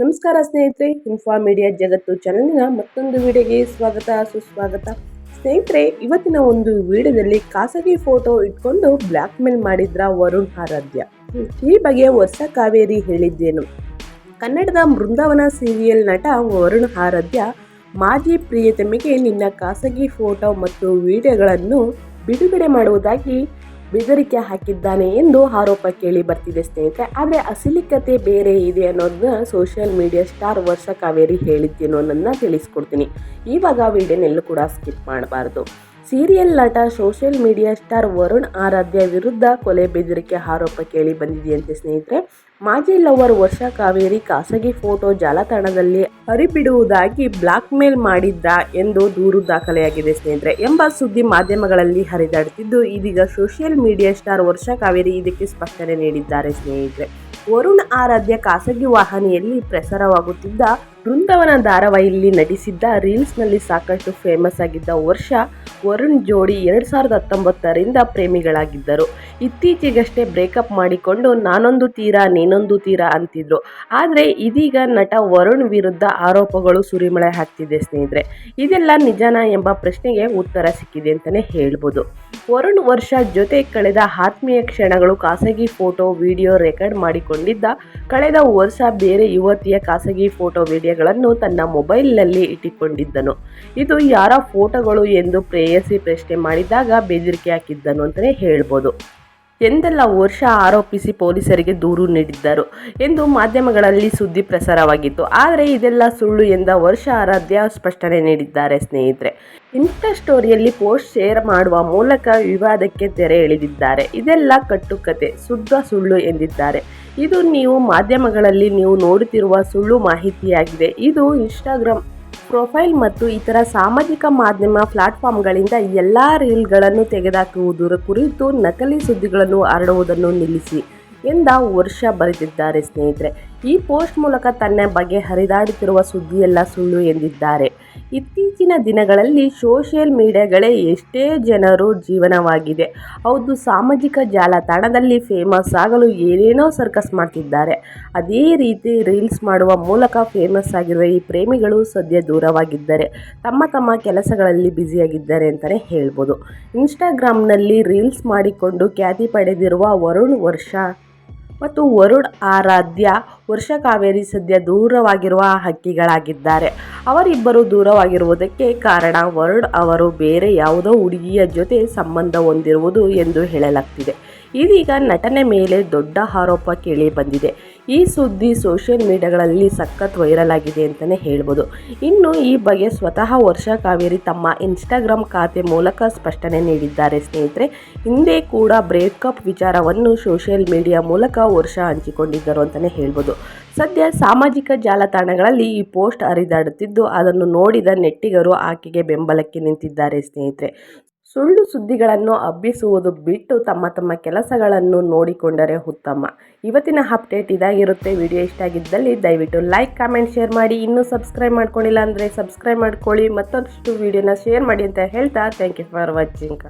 ನಮಸ್ಕಾರ ಸ್ನೇಹಿತರೆ, info media ಜಗತ್ತು ಚಾನೆಲ್ನ ಮತ್ತೊಂದು ವಿಡಿಯೋಗೆ ಸ್ವಾಗತ ಸುಸ್ವಾಗತ. ಸ್ನೇಹಿತರೆ, ಇವತ್ತಿನ ಒಂದು ವಿಡಿಯೋದಲ್ಲಿ ಖಾಸಗಿ ಫೋಟೋ ಇಟ್ಕೊಂಡು ಬ್ಲ್ಯಾಕ್ ಮೇಲ್ ಮಾಡಿದ್ರ ವರುಣ್ ಆರಾಧ್ಯ. ಈ ಬಗ್ಗೆ ವರ್ಷ ಕಾವೇರಿ ಹೇಳಿದ್ದೇನು? ಕನ್ನಡದ ಬೃಂದಾವನ ಸೀರಿಯಲ್ ನಟ ವರುಣ್ ಆರಾಧ್ಯ ಮಾಜಿ ಪ್ರಿಯತಮೆಗೆ ನಿನ್ನ ಖಾಸಗಿ ಫೋಟೋ ಮತ್ತು ವಿಡಿಯೋಗಳನ್ನು ಬಿಡುಗಡೆ ಮಾಡುವುದಾಗಿ ಬೆದರಿಕೆ ಹಾಕಿದ್ದಾನೆ ಎಂದು ಆರೋಪ ಕೇಳಿ ಬರ್ತಿದೆ ಸ್ನೇಹಿತರೆ. ಆದರೆ ಅಸಲಿ ಕತೆ ಬೇರೆ ಇದೆ ಅನ್ನೋದನ್ನ ಸೋಷಿಯಲ್ ಮೀಡಿಯಾ ಸ್ಟಾರ್ ವರ್ಷ ಕಾವೇರಿ ಹೇಳಿದ್ದೇನೋ ಅನ್ನೋದನ್ನ ತಿಳಿಸ್ಕೊಡ್ತೀನಿ. ಇವಾಗ ವಿಡಿಯೋನೆಲ್ಲೂ ಕೂಡ ಸ್ಕಿಪ್ ಮಾಡಬಾರ್ದು. ಸೀರಿಯಲ್ ನಟ ಸೋಷಿಯಲ್ ಮೀಡಿಯಾ ಸ್ಟಾರ್ ವರುಣ್ ಆರಾಧ್ಯ ವಿರುದ್ಧ ಕೊಲೆ ಬೆದರಿಕೆ ಆರೋಪ ಕೇಳಿ ಬಂದಿದೆಯಂತೆ ಸ್ನೇಹಿತರೆ. ಮಾಜಿ ಲವರ್ ವರ್ಷ ಕಾವೇರಿ ಖಾಸಗಿ ಫೋಟೋ ಜಾಲತಾಣದಲ್ಲಿ ಹರಿಬಿಡುವುದಾಗಿ ಬ್ಲಾಕ್ ಮೇಲ್ ಮಾಡಿದ್ದ ಎಂದು ದೂರು ದಾಖಲೆಯಾಗಿದೆ ಸ್ನೇಹಿತರೆ ಎಂಬ ಸುದ್ದಿ ಮಾಧ್ಯಮಗಳಲ್ಲಿ ಹರಿದಾಡುತ್ತಿದ್ದು, ಇದೀಗ ಸೋಷಿಯಲ್ ಮೀಡಿಯಾ ಸ್ಟಾರ್ ವರ್ಷ ಕಾವೇರಿ ಇದಕ್ಕೆ ಸ್ಪಷ್ಟನೆ ನೀಡಿದ್ದಾರೆ ಸ್ನೇಹಿತರೆ. ವರುಣ್ ಆರಾಧ್ಯ ಖಾಸಗಿ ವಾಹಿನಿಯಲ್ಲಿ ಪ್ರಸಾರವಾಗುತ್ತಿದ್ದ ಬೃಂದಾವನ ಧಾರಾವಾಹಿಯಲ್ಲಿ ನಟಿಸಿದ್ದ ರೀಲ್ಸ್ನಲ್ಲಿ ಸಾಕಷ್ಟು ಫೇಮಸ್ ಆಗಿದ್ದ ವರ್ಷ ವರುಣ್ ಜೋಡಿ 2019ರಿಂದ ಪ್ರೇಮಿಗಳಾಗಿದ್ದರು. ಇತ್ತೀಚೆಗಷ್ಟೇ ಬ್ರೇಕಪ್ ಮಾಡಿಕೊಂಡು ನಾನೊಂದು ತೀರ ನೀನೊಂದು ತೀರ ಅಂತಿದ್ರು. ಆದರೆ ಇದೀಗ ನಟ ವರುಣ್ ವಿರುದ್ಧ ಆರೋಪಗಳು ಸುರಿಮಳೆ ಹಾಕ್ತಿದೆ ಸ್ನೇಹಿತರೆ. ಇದೆಲ್ಲ ನಿಜನಾ ಎಂಬ ಪ್ರಶ್ನೆಗೆ ಉತ್ತರ ಸಿಕ್ಕಿದೆ ಅಂತಲೇ ಹೇಳ್ಬೋದು. ವರುಣ್ ವರ್ಷ ಜೊತೆ ಕಳೆದ ಆತ್ಮೀಯ ಕ್ಷಣಗಳು ಖಾಸಗಿ ಫೋಟೋ ವಿಡಿಯೋ ರೆಕಾರ್ಡ್ ಮಾಡಿಕೊಂಡಿದ್ದ. ಕಳೆದ ವರ್ಷ ಬೇರೆ ಯುವತಿಯ ಖಾಸಗಿ ಫೋಟೋ ವಿಡಿಯೋಗಳನ್ನು ತನ್ನ ಮೊಬೈಲ್ನಲ್ಲಿ ಇಟ್ಟುಕೊಂಡಿದ್ದನು. ಇದು ಯಾರ ಫೋಟೋಗಳು ಎಂದು ಪ್ರೇಯಸಿ ಪ್ರಶ್ನೆ ಮಾಡಿದಾಗ ಬೆದರಿಕೆ ಹಾಕಿದ್ದನು ಅಂತಲೇ ಹೇಳ್ಬೋದು ಎಂದೆಲ್ಲ ವರ್ಷ ಆರೋಪಿಸಿ ಪೊಲೀಸರಿಗೆ ದೂರು ನೀಡಿದ್ದರು ಎಂದು ಮಾಧ್ಯಮಗಳಲ್ಲಿ ಸುದ್ದಿ ಪ್ರಸಾರವಾಗಿತ್ತು. ಆದರೆ ಇದೆಲ್ಲ ಸುಳ್ಳು ಎಂದ ವರ್ಷ ಆರಾಧ್ಯ ಸ್ಪಷ್ಟನೆ ನೀಡಿದ್ದಾರೆ ಸ್ನೇಹಿತರೆ. ಇನ್ಸ್ಟಾ ಸ್ಟೋರಿಯಲ್ಲಿ ಪೋಸ್ಟ್ ಶೇರ್ ಮಾಡುವ ಮೂಲಕ ವಿವಾದಕ್ಕೆ ತೆರೆ ಎಳೆದಿದ್ದಾರೆ. ಇದೆಲ್ಲ ಕಟ್ಟುಕತೆ, ಶುದ್ಧ ಸುಳ್ಳು ಎಂದಿದ್ದಾರೆ. ಇದು ನೀವು ಮಾಧ್ಯಮಗಳಲ್ಲಿ ನೀವು ನೋಡುತ್ತಿರುವ ಸುಳ್ಳು ಮಾಹಿತಿಯಾಗಿದೆ. ಇದು ಇನ್ಸ್ಟಾಗ್ರಾಮ್ ಪ್ರೊಫೈಲ್ ಮತ್ತು ಇತರ ಸಾಮಾಜಿಕ ಮಾಧ್ಯಮ ಪ್ಲಾಟ್ಫಾರ್ಮ್ಗಳಿಂದ ಎಲ್ಲ ರೀಲ್ಗಳನ್ನು ತೆಗೆದುಹಾಕುವುದರ ಕುರಿತು ನಕಲಿ ಸುದ್ದಿಗಳನ್ನು ಹರಡುವುದನ್ನು ನಿಲ್ಲಿಸಿ ಎಂದ ವರ್ಷ ಬರೆದಿದ್ದಾರೆ ಸ್ನೇಹಿತರೆ. ಈ ಪೋಸ್ಟ್ ಮೂಲಕ ತನ್ನ ಬಗ್ಗೆ ಹರಿದಾಡುತ್ತಿರುವ ಸುದ್ದಿಯೆಲ್ಲ ಸುಳ್ಳು ಎಂದಿದ್ದಾರೆ. ಇತ್ತೀಚಿನ ದಿನಗಳಲ್ಲಿ ಸೋಷಿಯಲ್ ಮೀಡಿಯಾಗಳೇ ಎಷ್ಟೇ ಜನರು ಜೀವನವಾಗಿದೆ. ಹೌದು, ಸಾಮಾಜಿಕ ಜಾಲತಾಣದಲ್ಲಿ ಫೇಮಸ್ ಆಗಲು ಏನೇನೋ ಸರ್ಕಸ್ ಮಾಡ್ತಿದ್ದಾರೆ. ಅದೇ ರೀತಿ ರೀಲ್ಸ್ ಮಾಡುವ ಮೂಲಕ ಫೇಮಸ್ ಆಗಿರುವ ಈ ಪ್ರೇಮಿಗಳು ಸದ್ಯ ದೂರವಾಗಿದ್ದರೆ ತಮ್ಮ ಕೆಲಸಗಳಲ್ಲಿ ಬ್ಯುಸಿಯಾಗಿದ್ದಾರೆ ಅಂತಲೇ ಹೇಳ್ಬೋದು. ಇನ್ಸ್ಟಾಗ್ರಾಮ್ನಲ್ಲಿ ರೀಲ್ಸ್ ಮಾಡಿಕೊಂಡು ಖ್ಯಾತಿ ಪಡೆದಿರುವ ವರುಣ್ ವರ್ಷ ಮತ್ತು ವರುಣ್ ಆರಾಧ್ಯ ವರ್ಷ ಕಾವೇರಿ ಸದ್ಯ ದೂರವಾಗಿರುವ ಹಕ್ಕಿಗಳಾಗಿದ್ದಾರೆ. ಅವರಿಬ್ಬರು ದೂರವಾಗಿರುವುದಕ್ಕೆ ಕಾರಣ ವರುಣ್ ಅವರು ಬೇರೆ ಯಾವುದೋ ಹುಡುಗಿಯ ಜೊತೆ ಸಂಬಂಧ ಹೊಂದಿರುವುದು ಎಂದು ಹೇಳಲಾಗ್ತಿದೆ. ಇದೀಗ ನಟನೆ ಮೇಲೆ ದೊಡ್ಡ ಆರೋಪ ಕೇಳಿ ಬಂದಿದೆ. ಈ ಸುದ್ದಿ ಸೋಷಿಯಲ್ ಮೀಡಿಯಾಗಳಲ್ಲಿ ಸಖತ್ ವೈರಲ್ ಆಗಿದೆ ಅಂತಲೇ ಹೇಳ್ಬೋದು. ಇನ್ನು ಈ ಬಗ್ಗೆ ಸ್ವತಃ ವರ್ಷ ಕಾವೇರಿ ತಮ್ಮ ಇನ್ಸ್ಟಾಗ್ರಾಮ್ ಖಾತೆ ಮೂಲಕ ಸ್ಪಷ್ಟನೆ ನೀಡಿದ್ದಾರೆ ಸ್ನೇಹಿತರೆ. ಹಿಂದೆ ಕೂಡ ಬ್ರೇಕಪ್ ವಿಚಾರವನ್ನು ಸೋಷಿಯಲ್ ಮೀಡಿಯಾ ಮೂಲಕ ವರ್ಷ ಹಂಚಿಕೊಂಡಿದ್ದರು ಅಂತಲೇ ಹೇಳ್ಬೋದು. ಸದ್ಯ ಸಾಮಾಜಿಕ ಜಾಲತಾಣಗಳಲ್ಲಿ ಈ ಪೋಸ್ಟ್ ಹರಿದಾಡುತ್ತಿದ್ದು, ಅದನ್ನು ನೋಡಿದ ನೆಟ್ಟಿಗರು ಆಕೆಗೆ ಬೆಂಬಲಕ್ಕೆ ನಿಂತಿದ್ದಾರೆ ಸ್ನೇಹಿತರೆ. ಸುಳ್ಳು ಸುದ್ದಿಗಳನ್ನು ಹಬ್ಬಿಸುವುದು ಬಿಟ್ಟು ತಮ್ಮ ಕೆಲಸಗಳನ್ನು ನೋಡಿಕೊಂಡರೆ ಉತ್ತಮ. ಇವತ್ತಿನ ಅಪ್ಡೇಟ್ ಇದಾಗಿರುತ್ತೆ. ವಿಡಿಯೋ ಇಷ್ಟ ಆಗಿದ್ದಲ್ಲಿ ದಯವಿಟ್ಟು ಲೈಕ್, ಕಾಮೆಂಟ್, ಶೇರ್ ಮಾಡಿ. ಇನ್ನೂ ಸಬ್ಸ್ಕ್ರೈಬ್ ಮಾಡ್ಕೊಂಡಿಲ್ಲ ಅಂದರೆ ಸಬ್ಸ್ಕ್ರೈಬ್ ಮಾಡ್ಕೊಳ್ಳಿ. ಮತ್ತಷ್ಟು ವಿಡಿಯೋನ ಶೇರ್ ಮಾಡಿ ಅಂತ ಹೇಳ್ತಾ ಥ್ಯಾಂಕ್ ಯು ಫಾರ್ ವಾಚಿಂಗ್.